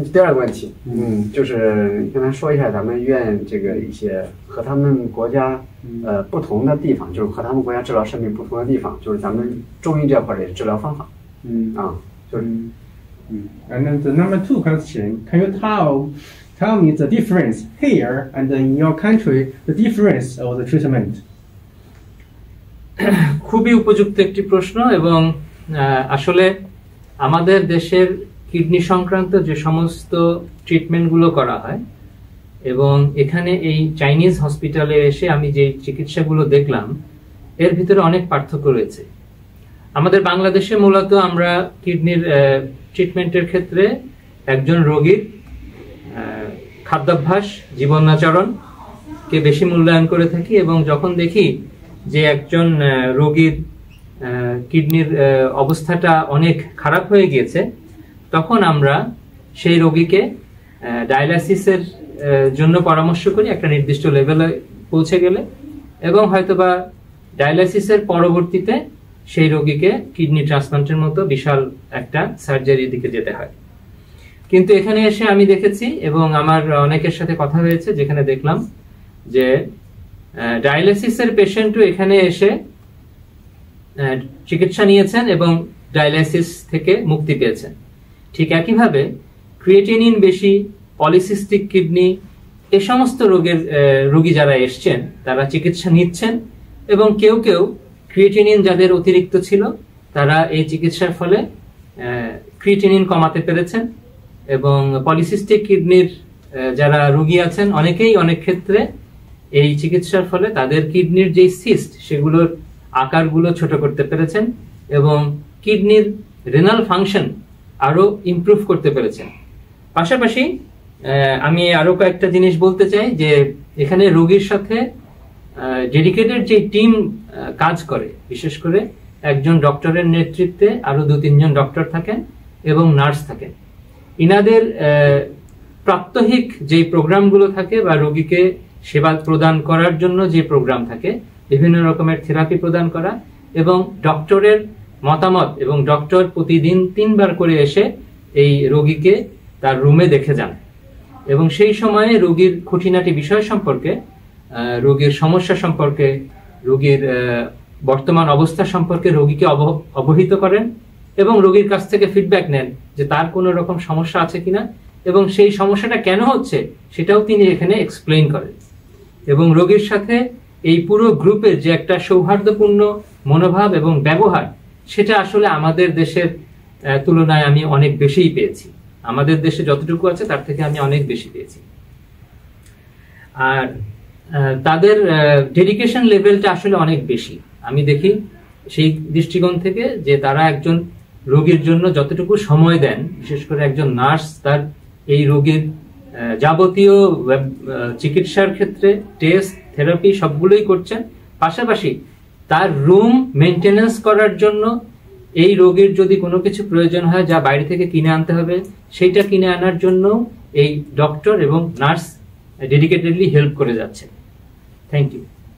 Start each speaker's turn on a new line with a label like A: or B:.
A: 第二个问题，就是你跟他说一下咱们医院这个一些和他们国家不同的地方，就是和他们国家治疗生病不同的地方，就是咱们中医这块的治疗方法。就是。
B: And then the number 2 question, can you tell me the difference here and in your country, the difference of the treatment?
C: খুবই উপযুক্ত একটি প্রশ্ন এবং আসলে আমাদের দেশের কিডনি সংক্রান্ত যে সমস্ত ট্রিটমেন্টগুলো করা হয় এবং এখানে এই চাইনিজ হসপিটালে এসে আমি যে চিকিৎসাগুলো দেখলাম এর ভিতরে অনেক পার্থক্য রয়েছে। আমাদের বাংলাদেশে মূলত আমরা কিডনির ট্রিটমেন্টের ক্ষেত্রে একজন রোগীর খাদ্যাভ্যাস, জীবনাচরণকে বেশি মূল্যায়ন করে থাকি এবং যখন দেখি যে একজন রোগীর কিডনির অবস্থাটা অনেক খারাপ হয়ে গিয়েছে তখন আমরা সেই রোগীকে ডায়ালাইসিসের জন্য পরামর্শ করি একটা নির্দিষ্ট লেভেলে পৌঁছে গেলে, এবং হয়তোবা ডায়ালাইসিসের পরবর্তীতে সেই রোগীকে কিডনি ট্রান্সপ্লান্টের মতো বিশাল একটা সার্জারির দিকে যেতে হয়। কিন্তু এখানে এসে আমি দেখেছি এবং আমার অনেকের সাথে কথা হয়েছে যেখানে দেখলাম যে ডায়ালাইসিসের পেশেন্টও এখানে এসে চিকিৎসা নিয়েছেন এবং ডায়ালাইসিস থেকে মুক্তি পেয়েছেন। ঠিক একইভাবে ক্রিয়েটিনিন বেশি, পলিসিস্টিক কিডনি, এই সমস্ত রোগী যারা এসছেন তারা চিকিৎসা নিচ্ছেন এবং কেউ কেউ ক্রিয়েটিনিন যাদের অতিরিক্ত ছিল তারা এই চিকিৎসার ফলে ক্রিয়েটিনিন কমাতে পেরেছেন এবং পলিসিস্টিক কিডনির যারা রোগী আছেন অনেকেই অনেক ক্ষেত্রে এই চিকিৎসার ফলে তাদের কিডনির যে সিস্ট সেগুলোর আকারগুলো ছোট করতে পেরেছেন এবং কিডনির রেনাল ফাংশন আরো ইমপ্রুভ করতে পেরেছেন। পাশাপাশি আমি আরো কয়েকটা জিনিস বলতে চাই যে এখানে রোগীর সাথে ডেডিকেটেড যে টিম কাজ করে, বিশেষ করে একজন ডক্টরের নেতৃত্বে আরো 2-3 জন ডক্টর থাকেন এবং নার্স থাকেন। ইনাদের প্রাত্যহিক যে প্রোগ্রামগুলো থাকে বা রোগীকে সেবা প্রদান করার জন্য যে প্রোগ্রাম থাকে, বিভিন্ন রকমের থেরাপি প্রদান করা এবং ডক্টরের মতামত, এবং ডক্টর প্রতিদিন 3 বার করে এসে এই রোগীকে তার রুমে দেখে যান এবং সেই সময়ে রোগীর খুঁটিনাটি বিষয় সম্পর্কে, রোগীর সমস্যা সম্পর্কে, রোগীর বর্তমান অবস্থা সম্পর্কে রোগীকে অবহিত করেন এবং রোগীর কাছ থেকে ফিডব্যাক নেন যে তার কোনো রকম সমস্যা আছে কিনা এবং সেই সমস্যাটা কেন হচ্ছে সেটাও তিনি এখানে এক্সপ্লেইন করেন। এবং রোগীর সাথে এই পুরো গ্রুপের যে একটা সৌহার্দ্যপূর্ণ মনোভাব এবং ব্যবহার, সেটা আসলে আমাদের দেশের তুলনায় আমি অনেক বেশিই পেয়েছি। আমাদের দেশে যতটুকু আছে তার থেকে আমি অনেক বেশি পেয়েছি। আর তাদের ডেডিকেশন লেভেলটা আসলে অনেক বেশি। আমি দেখি সেই দৃষ্টিকোণ থেকে যে তারা একজন রোগীর জন্য যতটুকু সময় দেন, বিশেষ করে একজন নার্স তার এই রোগীর যাবতীয় চিকিৎসার ক্ষেত্রে টেস্ট, থেরাপি সবগুলোই করছেন, পাশাপাশি তার রুম মেনটেনেন্স করার জন্য এই রোগীর যদি কোনো কিছু প্রয়োজন হয় যা বাইরে থেকে কিনে আনতে হবে, সেইটা কিনে আনার জন্য এই ডক্টর এবং নার্স ডেডিকেটেডলি হেল্প করে যাচ্ছে। Thank you.